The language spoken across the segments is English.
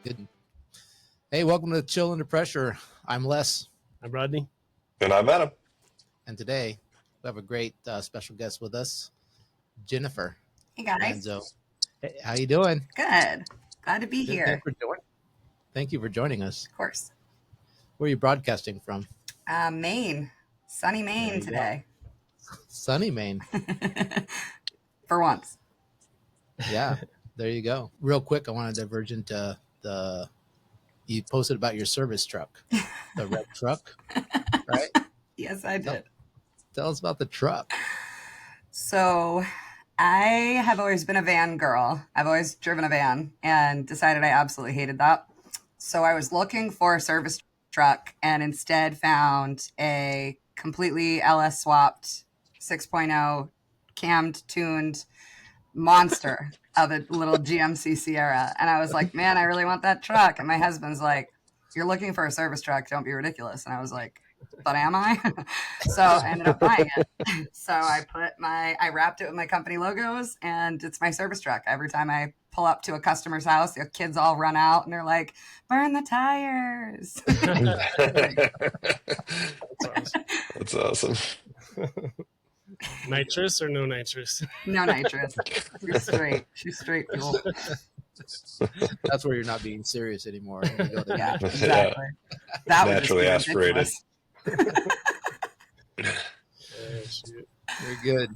Good. Hey, welcome to Chill Under Pressure. I'm Les. I'm Rodney. And I'm Adam. And today we have a great special guest with us, Jennifer. Hey guys. Manzo. Hey, how you doing? Good. Glad to be Good. here. Thank you for joining us. Of course. Where are you broadcasting from? Maine. Sunny Maine today. Sunny Maine. For once. Yeah, there you go. Real quick, I want to diverge into you posted about your service truck, the red truck, right? Yes, I did. Tell us about the truck. So I have always been a van girl. I've always driven a van and decided I absolutely hated that. So I was looking for a service truck and instead found a completely LS swapped 6.0 cammed, tuned monster of a little GMC Sierra. And I was like, man, I really want that truck. And my husband's like, you're looking for a service truck. Don't be ridiculous. And I was like, but am I? So I ended up buying it. So I wrapped it with my company logos and it's my service truck. Every time I pull up to a customer's house, the kids all run out and they're like, burn the tires. That's awesome. Nitrous or no nitrous? No nitrous. She's straight fuel. That's where you're not being serious anymore. Yeah, exactly. That naturally aspirated. Very good.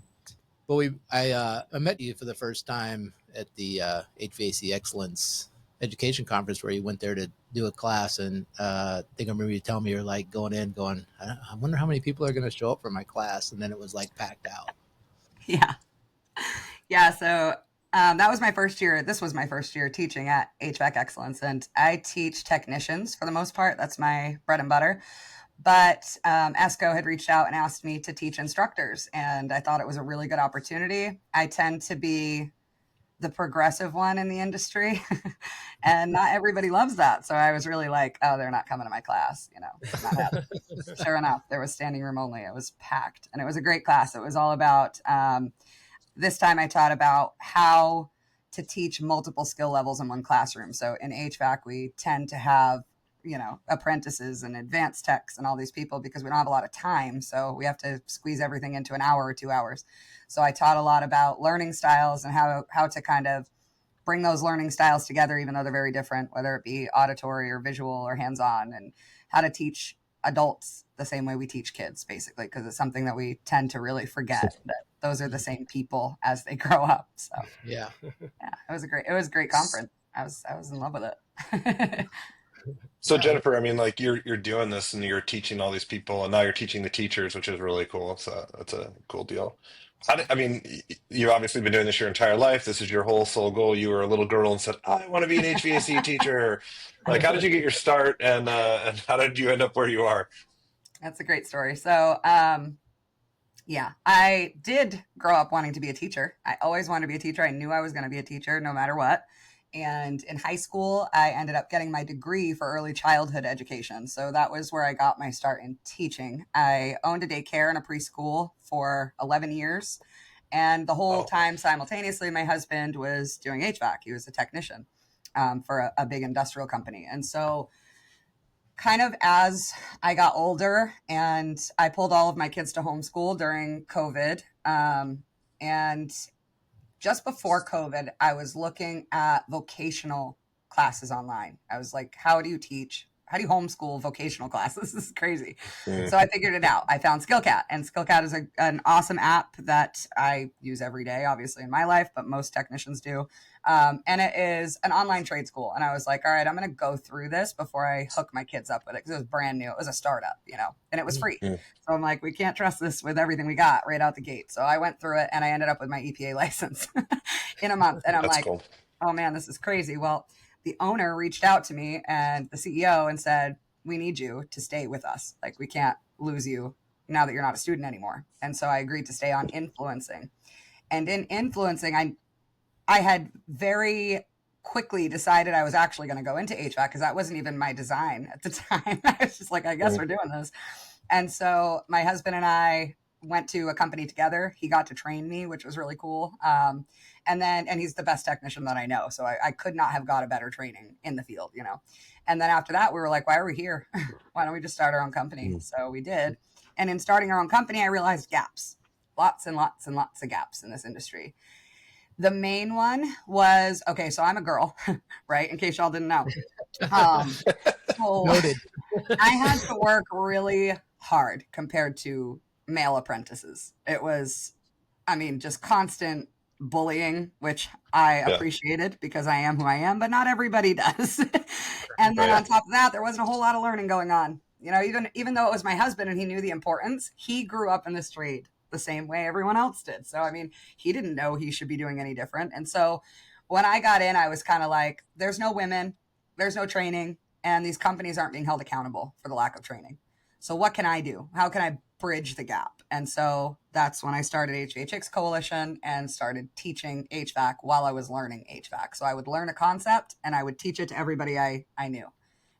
Well, I met you for the first time at the HVAC Excellence Education Conference where you went there to do a class, and I think I remember you telling me you're like going, I wonder how many people are going to show up for my class, and then it was like packed out. Yeah. So that was my first year. This was my first year teaching at HVAC Excellence, and I teach technicians for the most part. That's my bread and butter. But ESCO had reached out and asked me to teach instructors, and I thought it was a really good opportunity. I tend to be the progressive one in the industry, and not everybody loves that. So I was really like, oh, they're not coming to my class, Sure enough, there was standing room only. It was packed, and it was a great class. It was all about this time I taught about how to teach multiple skill levels in one classroom. So in HVAC, we tend to have apprentices and advanced techs and all these people because we don't have a lot of time. So we have to squeeze everything into an hour or 2 hours. So I taught a lot about learning styles and how to kind of bring those learning styles together, even though they're very different, whether it be auditory or visual or hands-on, and how to teach adults the same way we teach kids, basically, because it's something that we tend to really forget that those are the same people as they grow up. So yeah, it was a great conference. I was in love with it. So Jennifer, I mean, like you're doing this and you're teaching all these people, and now you're teaching the teachers, which is really cool. So that's a cool deal. You've obviously been doing this your entire life. This is your whole soul goal. You were a little girl and said, "I want to be an HVAC teacher." Like, how did you get your start, and how did you end up where you are? That's a great story. So, I did grow up wanting to be a teacher. I always wanted to be a teacher. I knew I was going to be a teacher no matter what. And in high school, I ended up getting my degree for early childhood education. So that was where I got my start in teaching. I owned a daycare and a preschool for 11 years. And the whole time simultaneously, my husband was doing HVAC. He was a technician for a big industrial company. And so kind of as I got older and I pulled all of my kids to homeschool during COVID, and just before COVID, I was looking at vocational classes online. I was like, how do you homeschool vocational classes? This is crazy. Mm. So I figured it out. I found SkillCat, and SkillCat is an awesome app that I use every day, obviously in my life, but most technicians do. And it is an online trade school. And I was like, all right, I'm going to go through this before I hook my kids up with it, because it was brand new. It was a startup, and it was free. Mm-hmm. So I'm like, we can't trust this with everything we got right out the gate. So I went through it and I ended up with my EPA license in a month. And I'm That's like, cool. Oh man, this is crazy. Well, the owner reached out to me and the CEO and said, we need you to stay with us. Like, we can't lose you now that you're not a student anymore. And so I agreed to stay on influencing. And in influencing, I had very quickly decided I was actually going to go into HVAC, because that wasn't even my design at the time. I was just like, I guess we're doing this. And so my husband and I went to a company together. He got to train me, which was really cool. And he's the best technician that I know. So I could not have got a better training in the field, you know. And then after that, we were like, why are we here? Why don't we just start our own company? So we did. And in starting our own company, I realized gaps, lots and lots and lots of gaps in this industry. The main one was, okay, so I'm a girl, right? In case y'all didn't know. So Noted. I had to work really hard compared to male apprentices. It was, I mean, just constant bullying, which I Yeah. appreciated because I am who I am, but not everybody does. And then Right. on top of that, there wasn't a whole lot of learning going on. You know, even though it was my husband and he knew the importance, he grew up in this trade the same way everyone else did. So, I mean, he didn't know he should be doing any different. And so when I got in, I was kind of like, there's no women, there's no training, and these companies aren't being held accountable for the lack of training. So what can I do? How can I bridge the gap? And so that's when I started HVAChicks Coalition and started teaching HVAC while I was learning HVAC. So I would learn a concept and I would teach it to everybody I knew.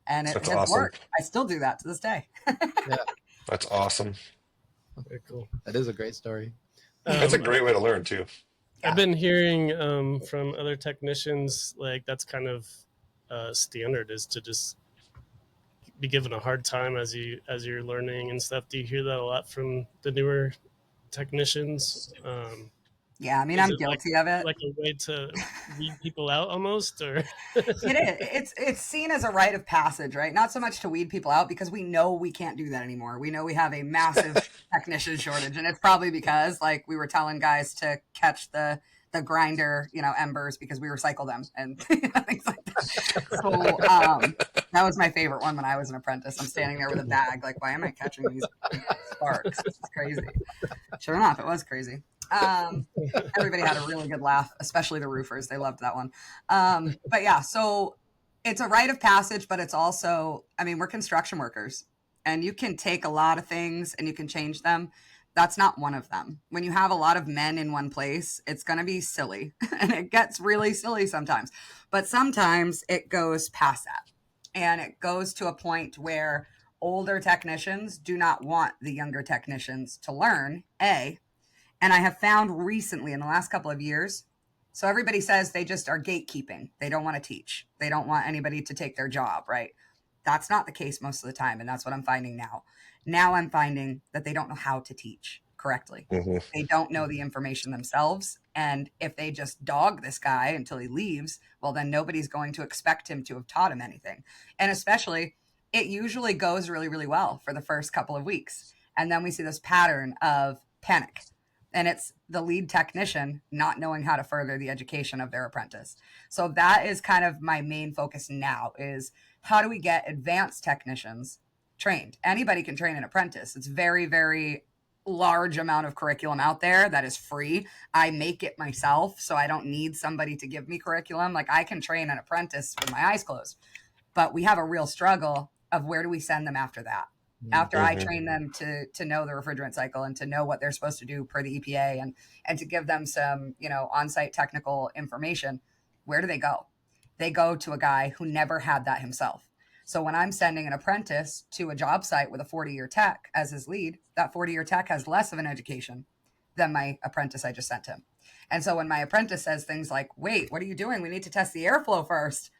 And it That's has awesome. worked. I still do that to this day. Yeah, That's awesome. Very cool. that is a great story. That's a great way to learn too. I've been hearing from other technicians, like that's kind of standard, is to just be given a hard time as you're learning and stuff. Do you hear that a lot from the newer technicians? Yeah, I mean, Is I'm it guilty of it. like a way to weed people out almost, or It is. It's seen as a rite of passage, right? Not so much to weed people out because we know we can't do that anymore. We know we have a massive technician shortage, and it's probably because, like, we were telling guys to catch the grinder, you know, embers because we recycle them and things like that. So that was my favorite one when I was an apprentice. I'm standing there with a bag, like, why am I catching these sparks? This is crazy. Sure enough, it was crazy. Everybody had a really good laugh, especially the roofers. They loved that one. But yeah, so it's a rite of passage, but it's also, I mean, we're construction workers and you can take a lot of things and you can change them. That's not one of them. When you have a lot of men in one place, it's going to be silly and it gets really silly sometimes, but sometimes it goes past that and it goes to a point where older technicians do not want the younger technicians to learn, and I have found recently in the last couple of years, so everybody says they just are gatekeeping. They don't want to teach. They don't want anybody to take their job, right? That's not the case most of the time. And that's what I'm finding now. Now I'm finding that they don't know how to teach correctly. Mm-hmm. They don't know the information themselves. And if they just dog this guy until he leaves, well, then nobody's going to expect him to have taught him anything. And especially, it usually goes really, really well for the first couple of weeks. And then we see this pattern of panic. And it's the lead technician not knowing how to further the education of their apprentice. So that is kind of my main focus now is how do we get advanced technicians trained? Anybody can train an apprentice. It's very, very large amount of curriculum out there that is free. I make it myself, so I don't need somebody to give me curriculum. Like I can train an apprentice with my eyes closed, but we have a real struggle of where do we send them after that? After I train them to know the refrigerant cycle and to know what they're supposed to do per the EPA and to give them some, you know, on-site technical information, where do they go? They go to a guy who never had that himself. So when I'm sending an apprentice to a job site with a 40-year tech as his lead, that 40-year tech has less of an education than my apprentice I just sent him. And so when my apprentice says things like, wait, what are you doing? We need to test the airflow first.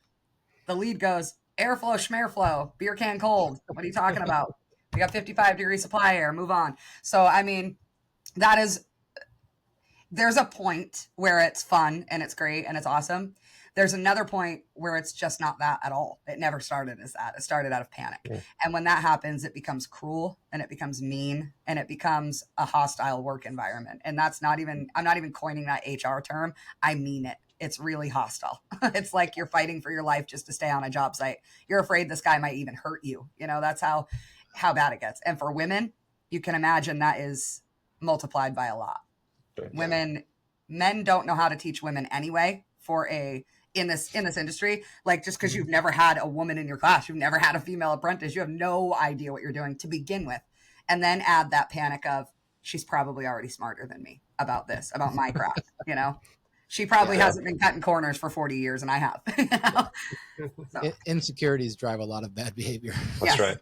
The lead goes, airflow, schmearflow, beer can cold. What are you talking about? We got 55-degree supply air, move on. So, I mean, there's a point where it's fun and it's great and it's awesome. There's another point where it's just not that at all. It never started as that. It started out of panic. Yeah. And when that happens, it becomes cruel and it becomes mean and it becomes a hostile work environment. And I'm not even coining that HR term. I mean it. It's really hostile. It's like you're fighting for your life just to stay on a job site. You're afraid this guy might even hurt you. You know, that's how bad it gets. And for women, you can imagine that is multiplied by a lot. Yeah. Men don't know how to teach women anyway in this industry. Like just because you've never had a woman in your class, you've never had a female apprentice, you have no idea what you're doing to begin with. And then add that panic of she's probably already smarter than me about this, about my craft, you know? She probably hasn't been cutting corners for 40 years and I have. You know? So. Insecurities drive a lot of bad behavior. That's right.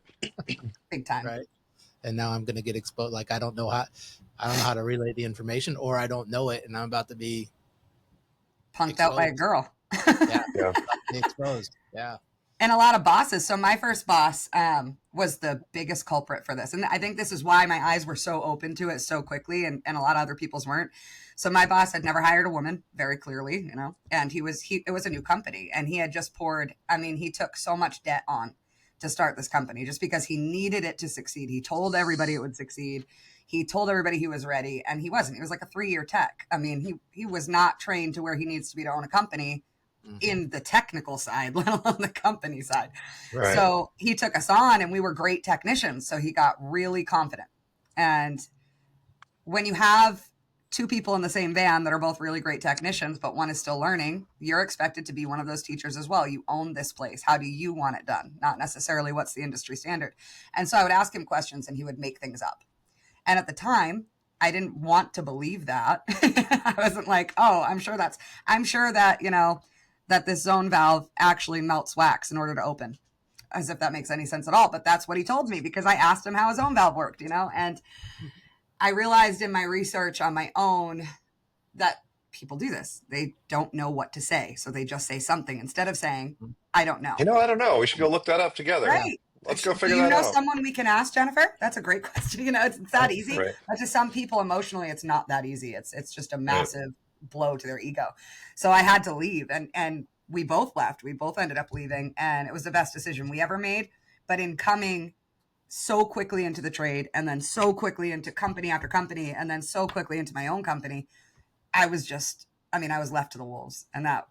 Big time. Right. and now I'm going to get exposed. Like I don't know how to relay the information, or I don't know it, and I'm about to be Punked out by a exposed. girl. Yeah, Yeah. exposed. Yeah. And a lot of bosses. So my first boss was the biggest culprit for this. And I think this is why my eyes were so open to it so quickly, and a lot of other people's weren't. So my boss had never hired a woman, very clearly, you know, and it was a new company, and he had just poured, I mean, he took so much debt on to start this company just because he needed it to succeed. He told everybody it would succeed. He told everybody he was ready, and he wasn't. He was like a 3-year tech. I mean, he was not trained to where he needs to be to own a company in the technical side, let alone the company side. Right. So he took us on, and we were great technicians. So he got really confident. And when you have two people in the same van that are both really great technicians, but one is still learning, you're expected to be one of those teachers as well. You own this place. How do you want it done? Not necessarily what's the industry standard. And so I would ask him questions, and he would make things up. And at the time, I didn't want to believe that. I wasn't like, oh, I'm sure that, you know, that this zone valve actually melts wax in order to open, as if that makes any sense at all. But that's what he told me, because I asked him how a zone valve worked, you know, and I realized in my research on my own that people do this. They don't know what to say. So they just say something instead of saying, I don't know. You know, I don't know. We should go look that up together. Right. Let's go figure Do you that know out. someone we can ask, Jennifer? That's a great question. You know, it's that easy. Right. But to some people emotionally, it's not that easy. It's just a massive blow to their ego. So I had to leave, and we both left. We both ended up leaving, and it was the best decision we ever made. But in coming so quickly into the trade, and then so quickly into company after company, and then so quickly into my own company, I was left to the wolves, and that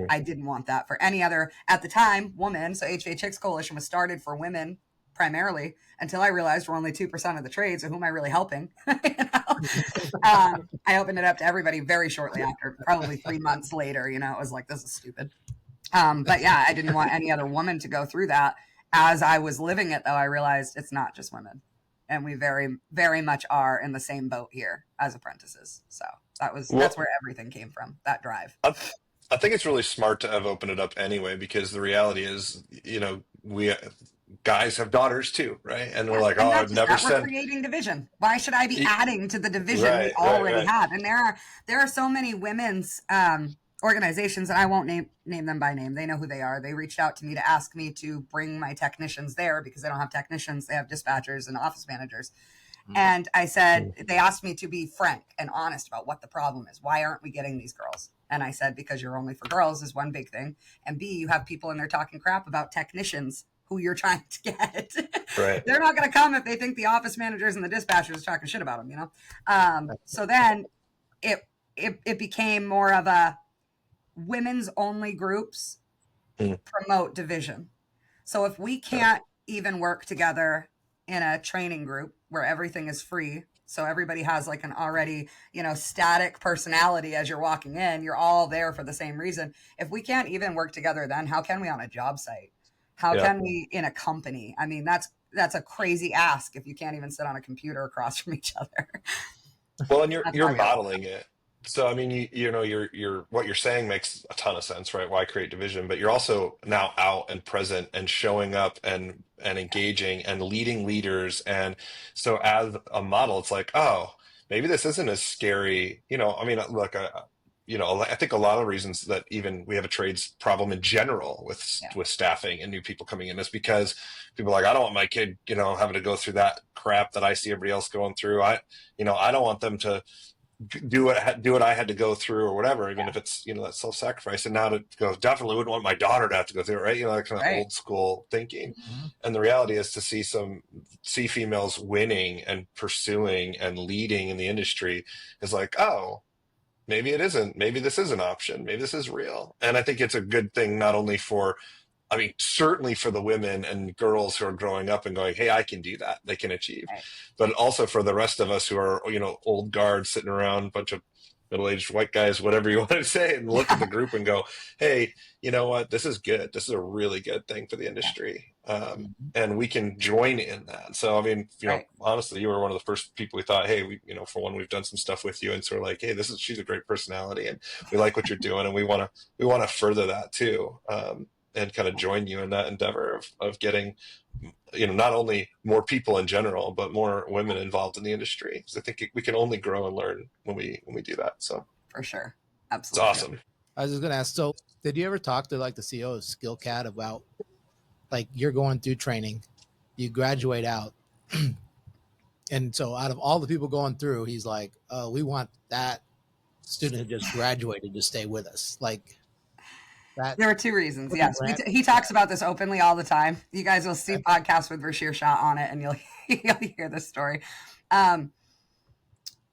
I didn't want that for any other, at the time, woman. So HVAChicks Coalition was started for women primarily, until I realized we're only 2% of the trade. So who am I really helping? You know? I opened it up to everybody very shortly after, probably 3 months later. You know, it was like, this is stupid. But yeah, I didn't want any other woman to go through that. As I was living it, though, I realized it's not just women, and we very, very much are in the same boat here as apprentices. So that's where everything came from, that drive. I think it's really smart to have opened it up anyway, because the reality is, you know, we guys have daughters too, right? And we're like, And oh, not I've just never that, we're sent. creating division. Why should I be adding to the division we Right, already right. have? And there are so many women's organizations, and I won't name them by name. They know who they are. They reached out to me to ask me to bring my technicians there, because they don't have technicians. They have dispatchers and office managers. And I said, they asked me to be frank and honest about what the problem is. Why aren't we getting these girls? And I said, because you're only for girls is one big thing. And B, you have people in there talking crap about technicians who you're trying to get. Right. They're not going to come if they think the office managers and the dispatchers are talking shit about them, you know? So then it became more of a women's only groups promote division. So if we can't even work together in a training group where everything is free, so everybody has like an already, you know, static personality as you're walking in, you're all there for the same reason. If we can't even work together, then how can we on a job site? How can we in a company? I mean, that's a crazy ask if you can't even sit on a computer across from each other. Well, and you're modeling it. So I mean, you know, what you're saying makes a ton of sense, right? Why create division? But you're also now out and present and showing up and engaging and leading leaders. And so as a model, it's like, oh, maybe this isn't as scary. You know, I mean, look, you know, I think a lot of reasons that even we have a trades problem in general with staffing and new people coming in is because people are like, I don't want my kid, you know, having to go through that crap that I see everybody else going through. I don't want them to do what I had to go through or whatever, even if it's, you know, that self-sacrifice. And now to go, definitely wouldn't want my daughter to have to go through it, right? You know, that kind of old school thinking. And the reality is to see females winning and pursuing and leading in the industry is like, oh, maybe it isn't. Maybe this is an option. Maybe this is real. And I think it's a good thing, not only for, I mean, certainly for the women and girls who are growing up and going, hey, I can do that. They can achieve. Right. But also for the rest of us who are, you know, old guards sitting around, a bunch of middle-aged white guys, whatever you want to say, and look at the group and go, hey, you know what? This is good. This is a really good thing for the industry. And we can join in that. So, I mean, you know, honestly, you were one of the first people we thought, hey, you know, for one, we've done some stuff with you. And so we're like, hey, she's a great personality and we like what you're doing. And we want to further that too. and kind of join you in that endeavor of getting, not only more people in general, but more women involved in the industry. Because I think we can only grow and learn when we do that. So For sure. it's Absolutely. awesome. I was just gonna ask. So, did you ever talk to like the CEO of SkillCat about like you're going through training, you graduate out, and so out of all the people going through, he's like, "Oh, we want that student who just graduated to stay with us." Like that. There were two reasons. What do you Yes, grant? he talks about this openly all the time. You guys will see podcasts with Rashir Shah on it, and you'll hear this story.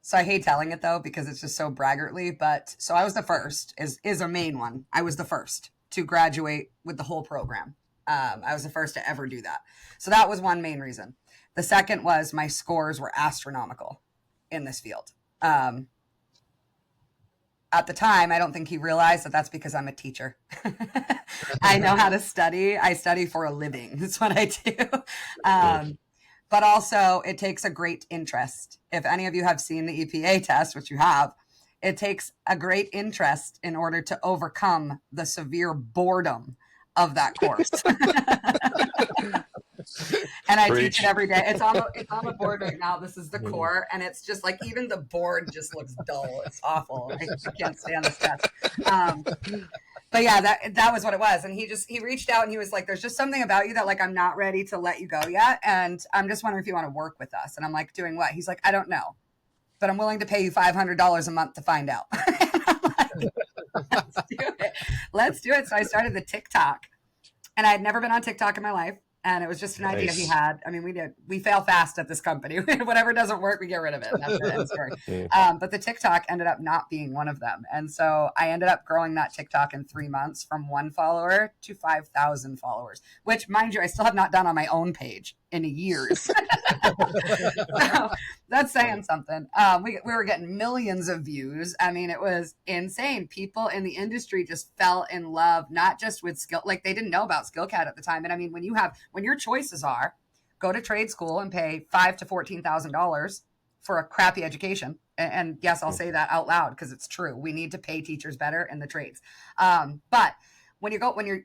So I hate telling it though because it's just so braggartly. But so I was the first is a main one. I was the first to graduate with the whole program. I was the first to ever do that. So that was one main reason. The second was my scores were astronomical in this field. At the time, I don't think he realized that that's because I'm a teacher. I know how to study. I study for a living. That's what I do. But also, it takes a great interest. If any of you have seen the EPA test, which you have, it takes a great interest in order to overcome the severe boredom of that course. And I teach it every day. It's on the board right now. This is the core, and it's just like even the board just looks dull. It's awful. I can't stand this test. But yeah, that was what it was. And he reached out and he was like, "There's just something about you that like I'm not ready to let you go yet, and I'm just wondering if you want to work with us." And I'm like, "Doing what?" He's like, "I don't know, but I'm willing to pay you $500 a month to find out." Let's do it. Let's do it. So I started the TikTok, and I had never been on TikTok in my life. And it was just an idea he had. I mean, we fail fast at this company. Whatever doesn't work, we get rid of it. That's the end story. But the TikTok ended up not being one of them. And so I ended up growing that TikTok in 3 months from 1 follower to 5,000 followers, which, mind you, I still have not done on my own page in years. So that's saying something. We were getting millions of views. I mean, it was insane. People in the industry just fell in love, not just with skill, like they didn't know about SkillCat at the time. And I mean, when your choices are go to trade school and pay $5,000 to $14,000 for a crappy education. And yes, I'll say that out loud because it's true. We need to pay teachers better in the trades. But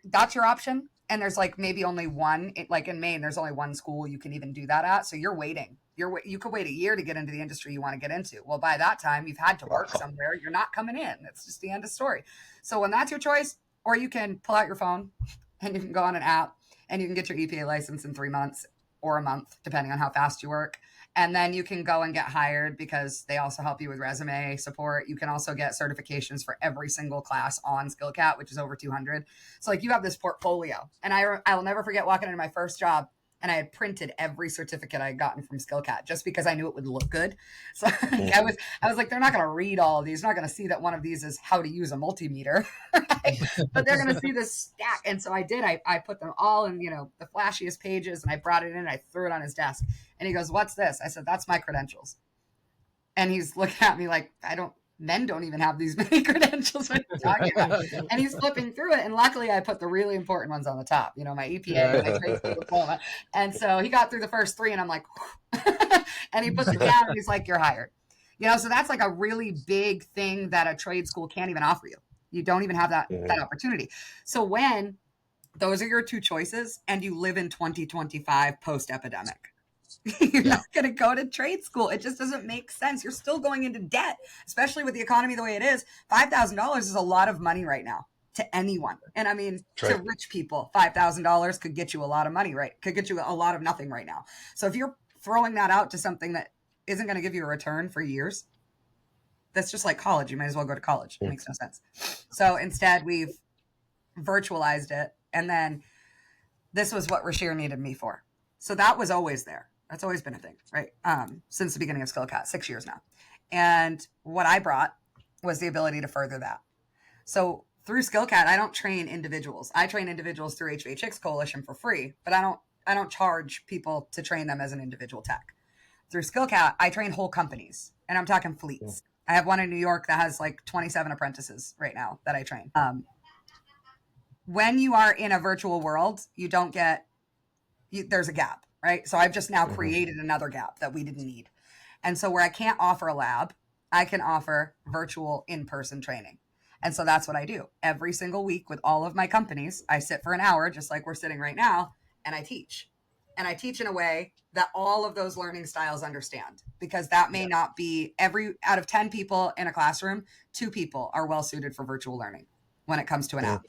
that's your option. And there's like maybe only one, like in Maine, there's only one school you can even do that at. So you're waiting. You could wait a year to get into the industry you want to get into. Well, by that time, you've had to work somewhere. You're not coming in. It's just the end of story. So when that's your choice, or you can pull out your phone and you can go on an app and you can get your EPA license in 3 months or a month, depending on how fast you work. And then you can go and get hired because they also help you with resume support. You can also get certifications for every single class on SkillCat, which is over 200. So like you have this portfolio. And I will never forget walking into my first job and I had printed every certificate I had gotten from SkillCat just because I knew it would look good. So I was like, they're not going to read all of these. They're not going to see that one of these is how to use a multimeter, right? But they're going to see this stack. And so I did. I put them all in, the flashiest pages, and I brought it in and I threw it on his desk. And he goes, "What's this?" I said, "That's my credentials." And he's looking at me like, men don't even have these many credentials. What are you talking about? And he's flipping through it. And luckily I put the really important ones on the top, my EPA, my trade school diploma. And so he got through the first 3 and I'm like, and he puts it down and he's like, "You're hired." So that's like a really big thing that a trade school can't even offer you. You don't even have that opportunity. So when those are your two choices and you live in 2025 post-epidemic, you're not going to go to trade school. It just doesn't make sense. You're still going into debt, especially with the economy the way it is. $5,000 is a lot of money right now to anyone. And I mean, to rich people, $5,000 could get you a lot of money, right? Could get you a lot of nothing right now. So if you're throwing that out to something that isn't going to give you a return for years, that's just like college. You might as well go to college. It makes no sense. So instead, we've virtualized it. And then this was what Rashir needed me for. So that was always there. That's always been a thing, right? Since the beginning of SkillCat, 6 years now. And what I brought was the ability to further that. So through SkillCat, I don't train individuals. I train individuals through HVAChicks Coalition for free, but I don't charge people to train them as an individual tech. Through SkillCat, I train whole companies, and I'm talking fleets. I have one in New York that has like 27 apprentices right now that I train. When you are in a virtual world, you don't get, there's a gap. Right. So I've just now created another gap that we didn't need. And so where I can't offer a lab, I can offer virtual in-person training. And so that's what I do every single week with all of my companies. I sit for an hour, just like we're sitting right now, and I teach. And I teach in a way that all of those learning styles understand, because that may not be every out of 10 people in a classroom, 2 people are well suited for virtual learning when it comes to an app.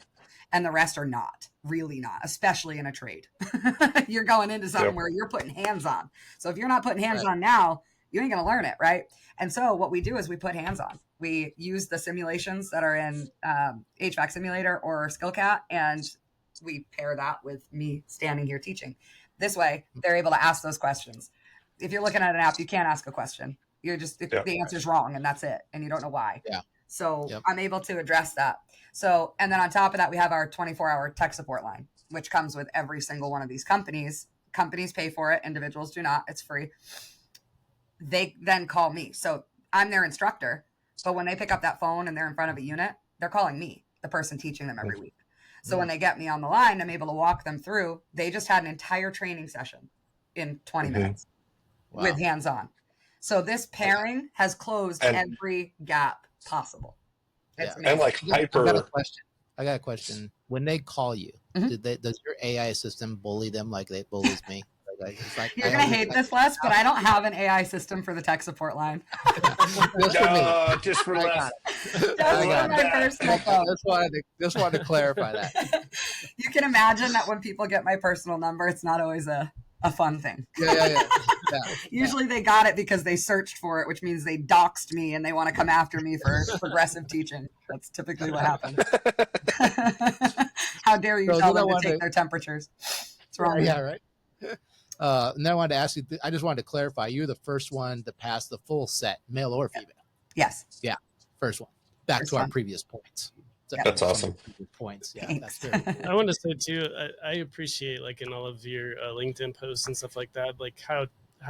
And the rest are not, really not, especially in a trade. You're going into something where you're putting hands on. So if you're not putting hands on now, you ain't going to learn it, right? And so what we do is we put hands on. We use the simulations that are in HVAC Simulator or SkillCat, and we pair that with me standing here teaching. This way, they're able to ask those questions. If you're looking at an app, you can't ask a question. You're just, the answer's wrong, and that's it. And you don't know why. Yeah. So I'm able to address that. So, and then on top of that, we have our 24-hour tech support line, which comes with every single one of these companies. Companies pay for it. Individuals do not. It's free. They then call me. So I'm their instructor. But when they pick up that phone and they're in front of a unit, they're calling me, the person teaching them every week. So when they get me on the line, I'm able to walk them through. They just had an entire training session in 20 minutes with hands-on. So this pairing has closed every gap possible. It's amazing. And like hyper. I got a question. When they call you, does your AI assistant bully them like they bullies me? You're going to hate this, Les, but I don't have an AI system for the tech support line. Just for Les. Just wanted to clarify that. You can imagine that when people get my personal number, it's not always a fun thing. Yeah. Usually they got it because they searched for it, which means they doxed me and they want to come after me for progressive teaching. That's typically what happens. How dare you tell them to take their temperatures? It's wrong. Yeah, right. And then I wanted to ask you, I just wanted to clarify, you're the first one to pass the full set, male or female. Yes. Yeah. First one. Back to our previous points. That's awesome. Points. Yeah. Thanks. That's very cool. I want to say too, I appreciate like in all of your LinkedIn posts and stuff like that, like how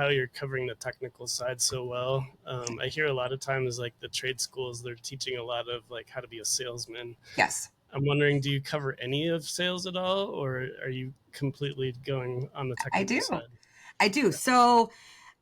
you're covering the technical side so well. I hear a lot of times like the trade schools, they're teaching a lot of like how to be a salesman. Yes. I'm wondering, do you cover any of sales at all, or are you completely going on the technical side? I do. So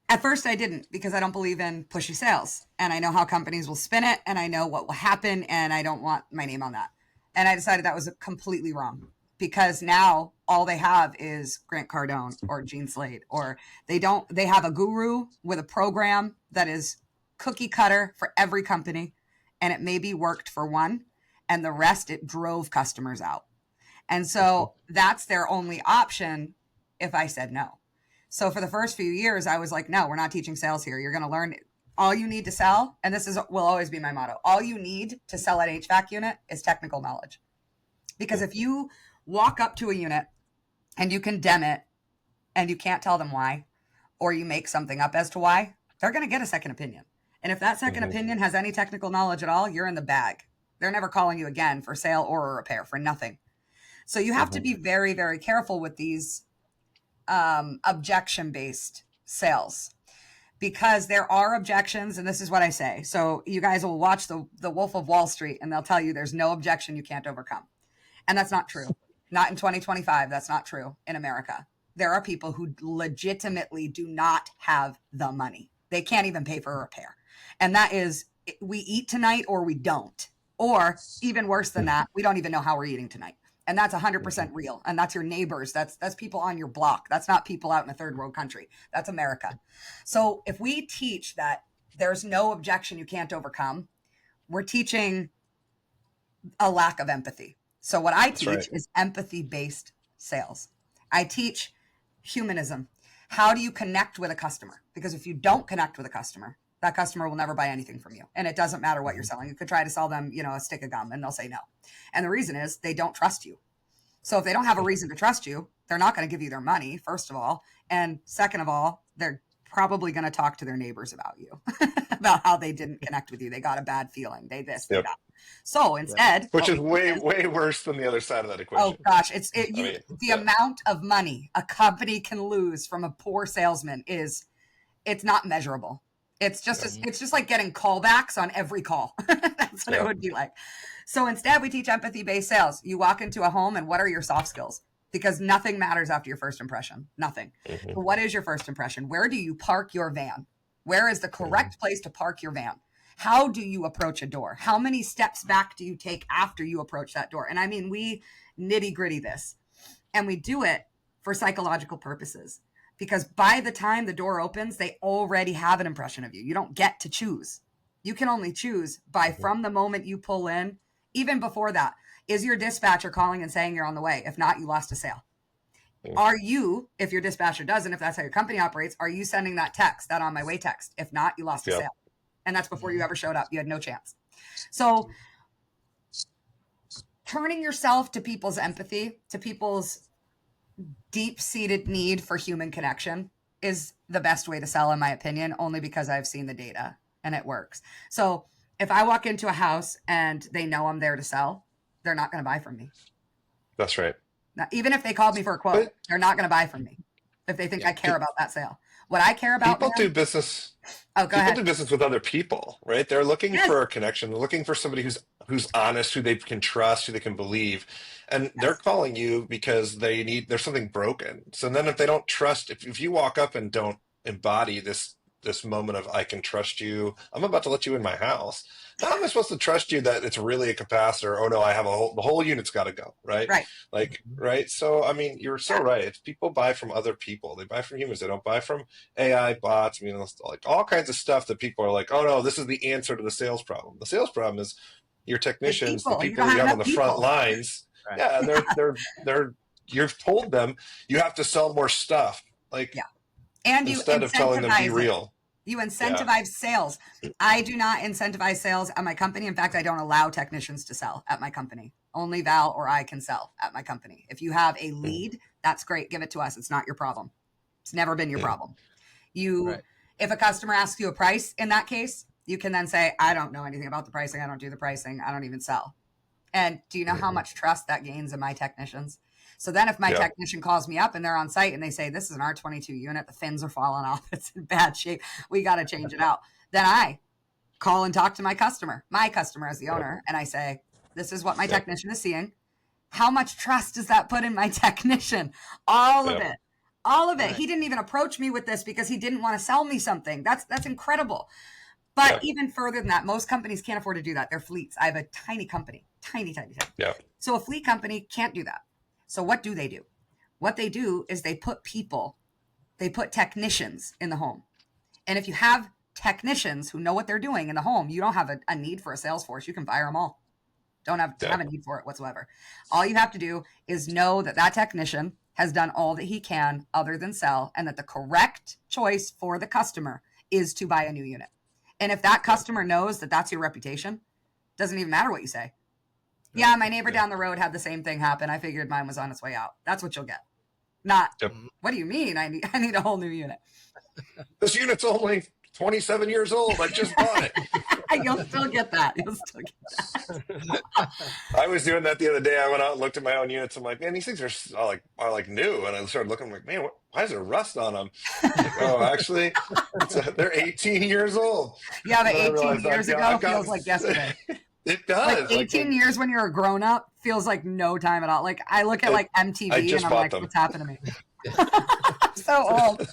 at first I didn't, because I don't believe in pushy sales, and I know how companies will spin it, and I know what will happen, and I don't want my name on that. And I decided that was completely wrong, because now all they have is Grant Cardone or Gene Slade, or they have a guru with a program that is cookie cutter for every company, and it maybe worked for one, and the rest, it drove customers out. And so that's their only option if I said no. So for the first few years, I was like, no, we're not teaching sales here. You're going to learn all you need to sell. And this will always be my motto. All you need to sell an HVAC unit is technical knowledge. Because if you walk up to a unit and you condemn it and you can't tell them why, or you make something up as to why, they're going to get a second opinion. And if that second opinion has any technical knowledge at all, you're in the bag. They're never calling you again for sale or a repair, for nothing. So you have to be very, very careful with these objection-based sales, because there are objections, and this is what I say. So you guys will watch the Wolf of Wall Street, and they'll tell you there's no objection you can't overcome. And that's not true. Not in 2025. That's not true in America. There are people who legitimately do not have the money. They can't even pay for a repair. And that is, we eat tonight or we don't. Or even worse than that, we don't even know how we're eating tonight. And that's 100% real. And that's your neighbors. That's people on your block. That's not people out in a third world country. That's America. So if we teach that there's no objection you can't overcome, we're teaching a lack of empathy. So what I teach is empathy-based sales. I teach humanism. How do you connect with a customer? Because if you don't connect with a customer, that customer will never buy anything from you. And it doesn't matter what you're selling. You could try to sell them, a stick of gum, and they'll say no. And the reason is they don't trust you. So if they don't have a reason to trust you, they're not going to give you their money, first of all. And second of all, they're probably going to talk to their neighbors about you, about how they didn't connect with you. They got a bad feeling. They this, they that. So instead, which is way worse than the other side of that equation. Oh gosh, the amount of money a company can lose from a poor salesman it's not measurable. It's just like getting callbacks on every call. That's what it would be like. So instead, we teach empathy-based sales. You walk into a home, and what are your soft skills? Because nothing matters after your first impression. Nothing. So what is your first impression? Where do you park your van? Where is the correct place to park your van? How do you approach a door? How many steps back do you take after you approach that door? And I mean, we nitty gritty this, and we do it for psychological purposes, because by the time the door opens, they already have an impression of you. You don't get to choose. You can only choose by from the moment you pull in, even before that. Is your dispatcher calling and saying you're on the way? If not, you lost a sale. Are you, if your dispatcher doesn't, if that's how your company operates, are you sending that text, that on my way text? If not, you lost a sale. And that's before you ever showed up. You had no chance. So turning yourself to people's empathy, to people's deep-seated need for human connection is the best way to sell, in my opinion, only because I've seen the data and it works. So if I walk into a house and they know I'm there to sell, they're not going to buy from me. That's right. Now, even if they called me for a quote, they're not going to buy from me if they think I care about that sale. What I care about, people do business. Oh, go ahead. People do business with other people, right? They're looking for a connection. They're looking for somebody who's honest, who they can trust, who they can believe, and they're calling you because there's something broken. So then, if they don't trust, if you walk up and don't embody this moment of I can trust you, I'm about to let you in my house. How am I supposed to trust you that it's really a capacitor? Oh no, I have the whole unit's got to go, right? Right. Right. So I mean, you're so right. If people buy from other people, they buy from humans. They don't buy from AI bots. I mean, like all kinds of stuff that people are like, oh no, this is the answer to the sales problem. The sales problem is your technicians, the people you have on the front lines. Right. Yeah, they're you've told them you have to sell more stuff. And instead of telling them be real. You incentivize sales. I do not incentivize sales at my company. In fact, I don't allow technicians to sell at my company. Only Val or I can sell at my company. If you have a lead, that's great. Give it to us. It's not your problem. It's never been your problem. If a customer asks you a price in that case, you can then say, I don't know anything about the pricing. I don't do the pricing. I don't even sell. And do you know how much trust that gains in my technicians? So then if my technician calls me up and they're on site and they say, this is an R22 unit, the fins are falling off, it's in bad shape, we got to change it out. Then I call and talk to my customer as the owner, and I say, this is what my technician is seeing. How much trust does that put in my technician? All of it. Right. He didn't even approach me with this because he didn't want to sell me something. That's incredible. But even further than that, most companies can't afford to do that. They're fleets. I have a tiny company, tiny. Yeah. So a fleet company can't do that. So what do? What they do is they put technicians in the home. And if you have technicians who know what they're doing in the home, you don't have a need for a sales force. You can fire them all. Don't have a need for it whatsoever. All you have to do is know that technician has done all that he can other than sell, and that the correct choice for the customer is to buy a new unit. And if that customer knows that that's your reputation, doesn't even matter what you say. Yeah, my neighbor down the road had the same thing happen. I figured mine was on its way out. That's what you'll get. Not, what do you mean? I need a whole new unit. This unit's only 27 years old. I just bought it. You'll still get that. I was doing that the other day. I went out and looked at my own units. I'm like, man, these things are like new. And I started looking, like, man, why is there rust on them? Actually, they're 18 years old. Yeah, but 18 years ago feels like yesterday. It does. 18 years when you're a grown up feels like no time at all. Like I look at MTV and I'm like, what's happened to me? I'm so old.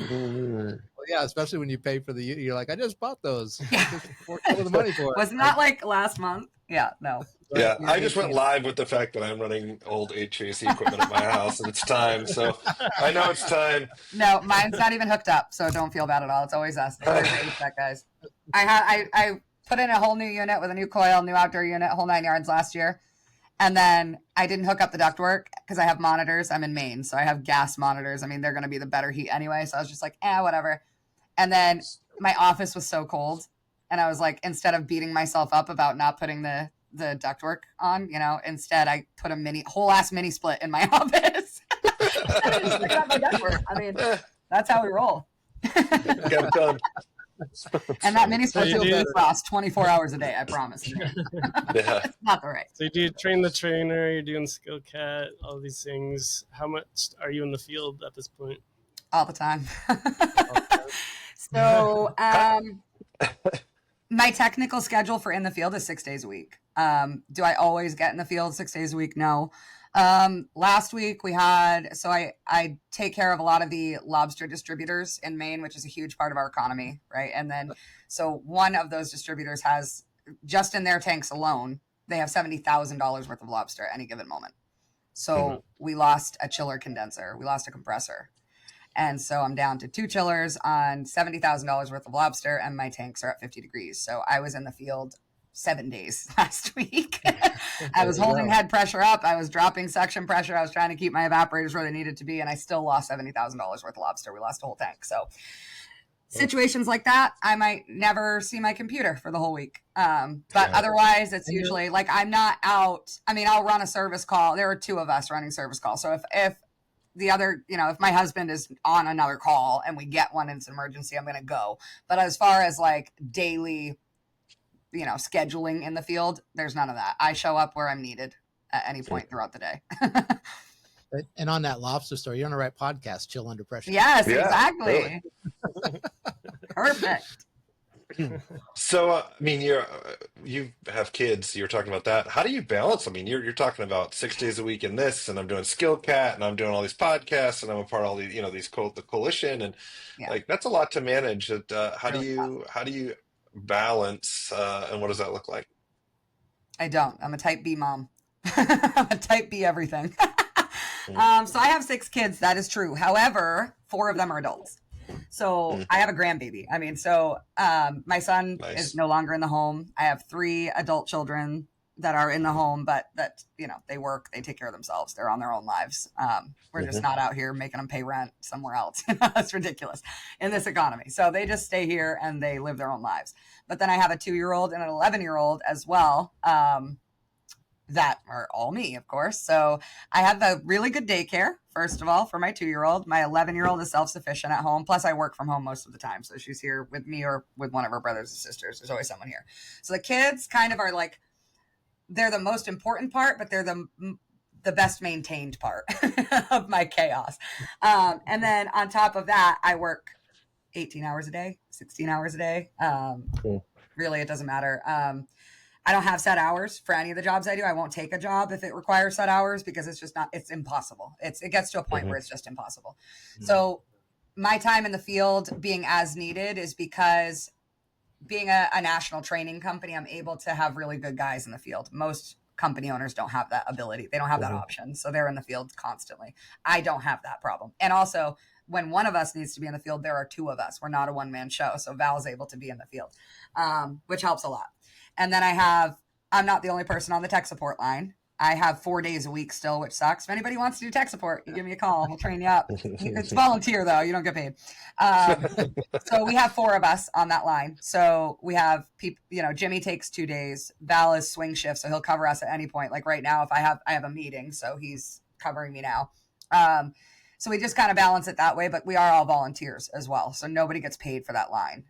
Well, yeah, especially when you pay for the unit, you're like, I just bought those. Just all the money for it. Wasn't that like last month? Yeah, no. Yeah, I just went live with the fact that I'm running old HVAC equipment at my house, and it's time. So I know it's time. No, mine's not even hooked up, so don't feel bad at all. It's always us. It's always HVAC guys. I put in a whole new unit with a new coil, new outdoor unit, whole 9 yards last year. And then I didn't hook up the ductwork because I have monitors. I'm in Maine, so I have gas monitors. I mean, they're going to be the better heat anyway. So I was just like, whatever. And then my office was so cold. And I was like, instead of beating myself up about not putting the ductwork on, instead I put a whole ass mini split in my office. Just picking up my ductwork. I mean, that's how we roll. Get it done. And that mini split will last 24 hours a day, I promise. It's not the right. So you do train the trainer, you're doing skill cat, all these things. How much are you in the field at this point? All the time. So my technical schedule for in the field is 6 days a week. Do I always get in the field 6 days a week? No. Last week we had, so I take care of a lot of the lobster distributors in Maine, which is a huge part of our economy, right? And then, so one of those distributors has, just in their tanks alone, they have $70,000 worth of lobster at any given moment. So we lost a chiller condenser, we lost a compressor. And so I'm down to 2 chillers on $70,000 worth of lobster, and my tanks are at 50 degrees. So I was in the field 7 days last week. I was holding head pressure up. I was dropping suction pressure. I was trying to keep my evaporators where they needed to be, and I still lost $70,000 worth of lobster. We lost a whole tank. So situations like that, I might never see my computer for the whole week. But otherwise, it's usually like I'm not out. I mean, I'll run a service call. There are 2 of us running service calls. So if the other, if my husband is on another call and we get one and it's an emergency, I'm going to go. But as far as like daily, scheduling in the field, there's none of that. I show up where I'm needed at any point throughout the day. And on that lobster story, you're on the right podcast, Chill Under Pressure. Yes, exactly. Really. Perfect. So, I mean, you have kids. You're talking about that. How do you balance? I mean, you're talking about 6 days a week in this, and I'm doing Skill Cat, and I'm doing all these podcasts, and I'm a part of all these, the coalition, and like that's a lot to manage. How do you balance, and what does that look like? I don't. I'm a type B mom. I'm a type B everything. So I have 6 kids. That is true. However, 4 of them are adults. So I have a grandbaby. I mean, so my son is no longer in the home. I have 3 adult children that are in the home, but that, they work, they take care of themselves. They're on their own lives. We're just not out here making them pay rent somewhere else. That's ridiculous in this economy. So they just stay here and they live their own lives. But then I have a 2-year-old and an 11-year-old as well. That are all me, of course. So I have a really good daycare, first of all, for my 2-year-old. My 11-year-old is self-sufficient at home. Plus, I work from home most of the time. So she's here with me or with one of her brothers and sisters. There's always someone here. So the kids kind of are like, they're the most important part, but they're the best maintained part of my chaos. And then on top of that, I work 18 hours a day, 16 hours a day. Really, it doesn't matter. I don't have set hours for any of the jobs I do. I won't take a job if it requires set hours because it's impossible. It gets to a point where it's just impossible. So my time in the field being as needed is because being a national training company, I'm able to have really good guys in the field. Most company owners don't have that ability. They don't have that option. So they're in the field constantly. I don't have that problem. And also when one of us needs to be in the field, there are 2 of us. We're not a one-man show. So Val's able to be in the field, which helps a lot. And then I'm not the only person on the tech support line. I have 4 days a week still, which sucks. If anybody wants to do tech support, you give me a call. We'll train you up. It's volunteer though. You don't get paid. So we have 4 of us on that line. So we have people, Jimmy takes 2 days. Val is swing shift. So he'll cover us at any point. Like right now, if I have a meeting, so he's covering me now. So we just kind of balance it that way, but we are all volunteers as well. So nobody gets paid for that line.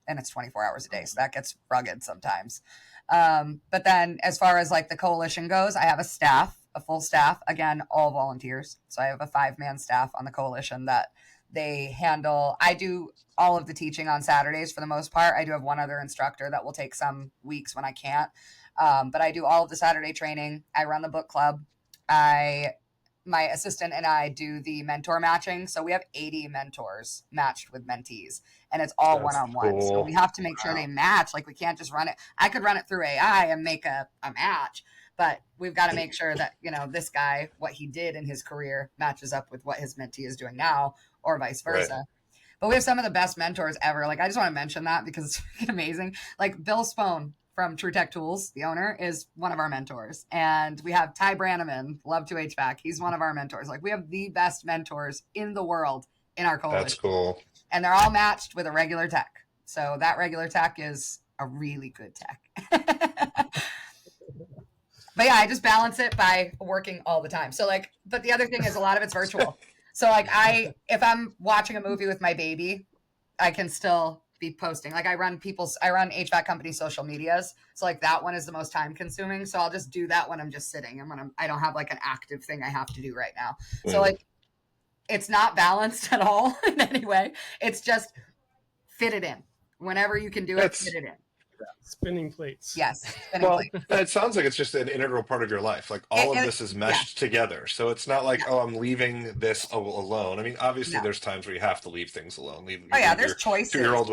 And it's 24 hours a day. So that gets rugged sometimes. But then as far as like the coalition goes, I have a full staff, again, all volunteers. So I have a 5-man staff on the coalition that they handle. I do all of the teaching on Saturdays for the most part. I do have one other instructor that will take some weeks when I can't. But I do all of the Saturday training. I run the book club. My assistant and I do the mentor matching. So we have 80 mentors matched with mentees, and it's all one-on-one. Cool. So we have to make sure they match. Like we can't just run it. I could run it through AI and make a match, but we've got to make sure that, this guy, what he did in his career matches up with what his mentee is doing now or vice versa. Right. But we have some of the best mentors ever. Like I just want to mention that because it's freaking amazing. Like Bill Spohn from True Tech Tools, the owner, is one of our mentors. And we have Ty Brannaman, Love to HVAC. He's one of our mentors. Like we have the best mentors in the world in our coalition. That's cool. And they're all matched with a regular tech. So that regular tech is a really good tech. But yeah, I just balance it by working all the time. So but the other thing is a lot of it's virtual. So if I'm watching a movie with my baby, I can still be posting. Like I run HVAC company social medias. So that one is the most time consuming. So I'll just do that when I'm just sitting and when I don't have an active thing I have to do right now. So it's not balanced at all in any way. It's just fit it in. Whenever you can do it, fit it in. Spinning plates. Yes, spinning Well, plates. it sounds like it's just an integral part of your life. Like all of this is Yeah, meshed together. So it's not like, yeah, oh, I'm leaving this alone. I mean, obviously no. there's times where you have to leave things alone, Oh yeah, leave there's your choices. 2-year-old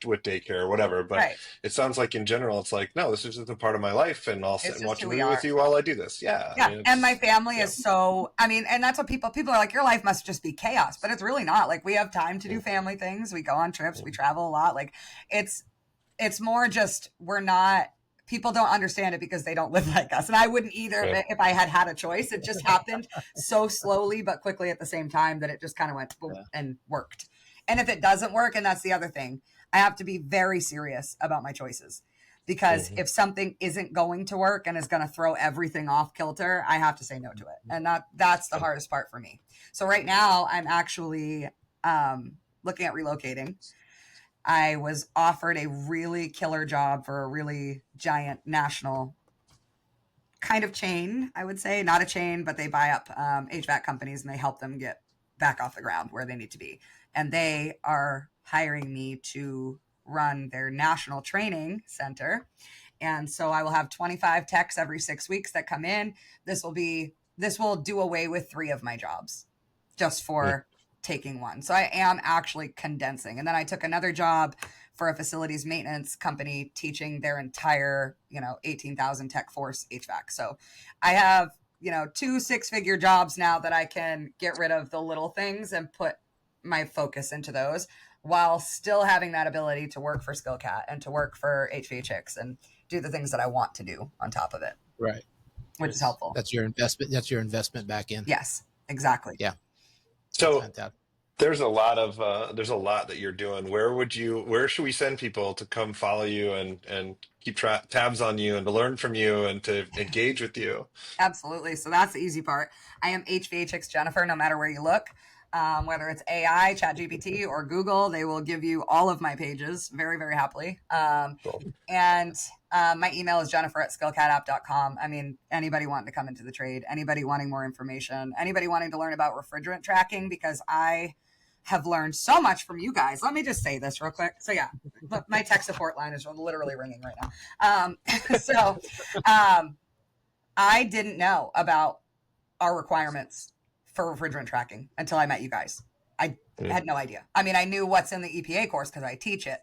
with daycare or whatever. But Right. it sounds like in general, it's like, no, this is just a part of my life, and I'll sit It's and just watch who a we movie with are. you while I do this. Yeah, I Yeah. mean, And my it's family yeah. is so, I mean, and that's what people are like, your life must just be chaos, but it's really not. Like we have time to do family things. We go on trips, we travel a lot. Like it's more just, people don't understand it because they don't live like us. And I wouldn't either Yeah. if I had a choice. It just happened so slowly, but quickly at the same time that it just kind of went boom and worked. And if it doesn't work, and that's the other thing, I have to be very serious about my choices. Because if something isn't going to work and is going to throw everything off kilter, I have to say no to it. And that's the hardest part for me. So right now I'm actually looking at relocating. I was offered a really killer job for a really giant national kind of chain, I would say. Not a chain, but they buy up HVAC companies and they help them get back off the ground where they need to be. And they are hiring me to run their national training center. And so I will have 25 techs every 6 weeks that come in. This will do away with 3 of my jobs just for taking one. So I am actually condensing. And then I took another job for a facilities maintenance company teaching their entire, 18,000 tech force HVAC. So I have, 2 6-figure jobs now that I can get rid of the little things and put my focus into those while still having that ability to work for SkillCat and to work for HVAChicks and do the things that I want to do on top of it. Right. Which is helpful. That's your investment. That's your investment back in. Yes, exactly. Yeah. So there's a lot that you're doing. Where should we send people to come follow you and keep tabs on you and to learn from you and to engage with you? Absolutely. So that's the easy part. I am HVAChicks Jennifer, no matter where you look. Whether it's AI, ChatGPT, or Google, they will give you all of my pages very, very happily. Cool. And my email is jennifer@skillcatapp.com. I mean, anybody wanting to come into the trade, anybody wanting more information, anybody wanting to learn about refrigerant tracking, because I have learned so much from you guys. Let me just say this real quick. So yeah, my tech support line is literally ringing right now. I didn't know about our requirements for refrigerant tracking until I met you guys. I had no idea. I mean, I knew what's in the EPA course because I teach it.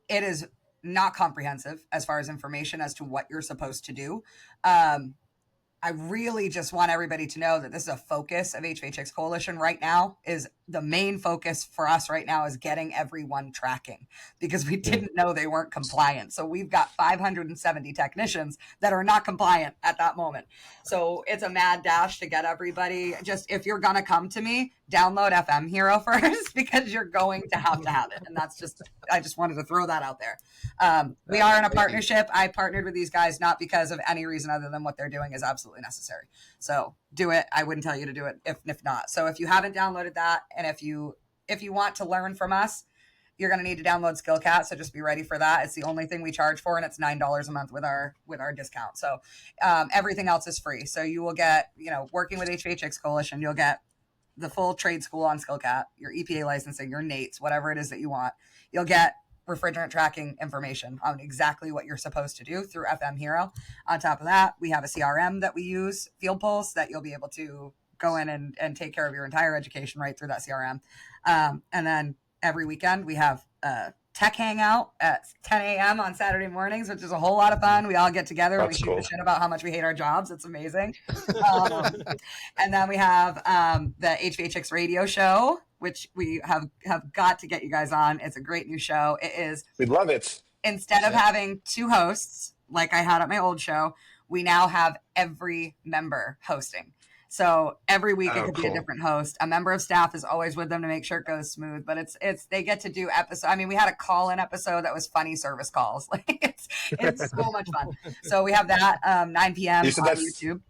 It is not comprehensive as far as information as to what you're supposed to do. I really just want everybody to know that this is a focus of HVAChicks Coalition right now. Is the main focus for us right now is getting everyone tracking, because we didn't know they weren't compliant. So we've got 570 technicians that are not compliant at that moment. So it's a mad dash to get everybody. Just, if you're going to come to me, download FM Hero first, because you're going to have it. And that's just, I just wanted to throw that out there. We are in a partnership. I partnered with these guys not because of any reason other than what they're doing is absolutely necessary. So do it. I wouldn't tell you to do it if not. So if you haven't downloaded that, and if you want to learn from us, you're going to need to download SkillCat. So just be ready for that. It's the only thing we charge for, and it's $9 a month with our discount. So everything else is free. So you will get, working with HVAChicks Coalition, you'll get the full trade school on SkillCat, your EPA licensing, your NATES, whatever it is that you want. You'll get refrigerant tracking information on exactly what you're supposed to do through FM Hero. On top of that, we have a CRM that we use, Field Pulse, that you'll be able to go in and take care of your entire education right through that CRM. And then every weekend we have a tech hangout at 10 a.m. on Saturday mornings, which is a whole lot of fun. We all get together and we shoot the shit about how much we hate our jobs. It's amazing. And then we have the HVAChicks radio show, which we have got to get you guys on. It's a great new show. It is. We'd love it. Instead of having 2 hosts like I had at my old show, we now have every member hosting. So every week it could be a different host. A member of staff is always with them to make sure it goes smooth. But it's they get to do episodes. I mean, we had a call-in episode that was funny service calls. Like it's so much fun. So we have that 9 p.m. on YouTube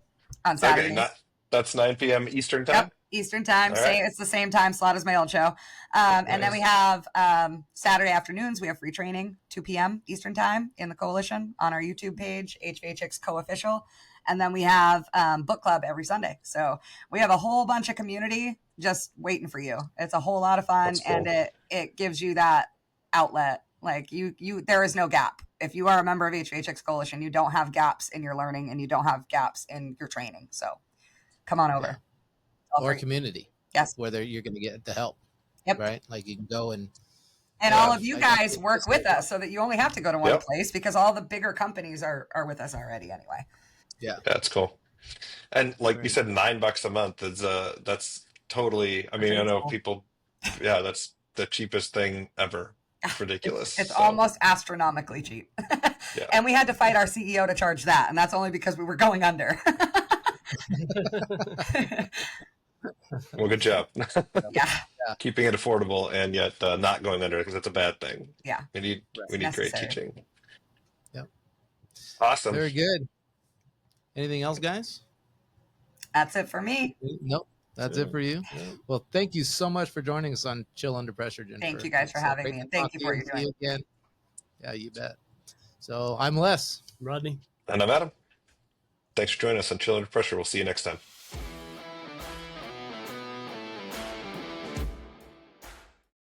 on Saturdays. Okay, that's 9 p.m. Eastern time? Yep, Eastern time. Right. It's the same time slot as my old show. And then we have Saturday afternoons. We have free training, 2 p.m. Eastern time in the Coalition on our YouTube page, HVAChicks Co-Official. And then we have book club every Sunday. So we have a whole bunch of community just waiting for you. It's a whole lot of fun. That's cool. And it gives you that outlet Like there is no gap. If you are a member of HVAChicks Coalition, you don't have gaps in your learning and you don't have gaps in your training. So come on over. Or community. Yes. Whether you're going to get the help. Yep. Right. Like you can go and all of you guys work with us so that you only have to go to one place, because all the bigger companies are with us already anyway. Yeah. That's cool. And like you said, $9 a month is that's totally, I mean, I know people, that's the cheapest thing ever. It's ridiculous. It's almost astronomically cheap. And we had to fight our CEO to charge that, and that's only because we were going under. Well, good job. Yeah. Keeping it affordable and yet not going under, because it's a bad thing. Yeah. We need great teaching. Yep. Awesome. Very good. Anything else, guys? That's it for me. Nope. That's it for you. Yeah. Well, thank you so much for joining us on Chill Under Pressure, Jennifer. Thank you guys for having me, and thank you for what you're doing. Again. Yeah, you bet. So I'm Les. Rodney. And I'm Adam. Thanks for joining us on Chill Under Pressure. We'll see you next time.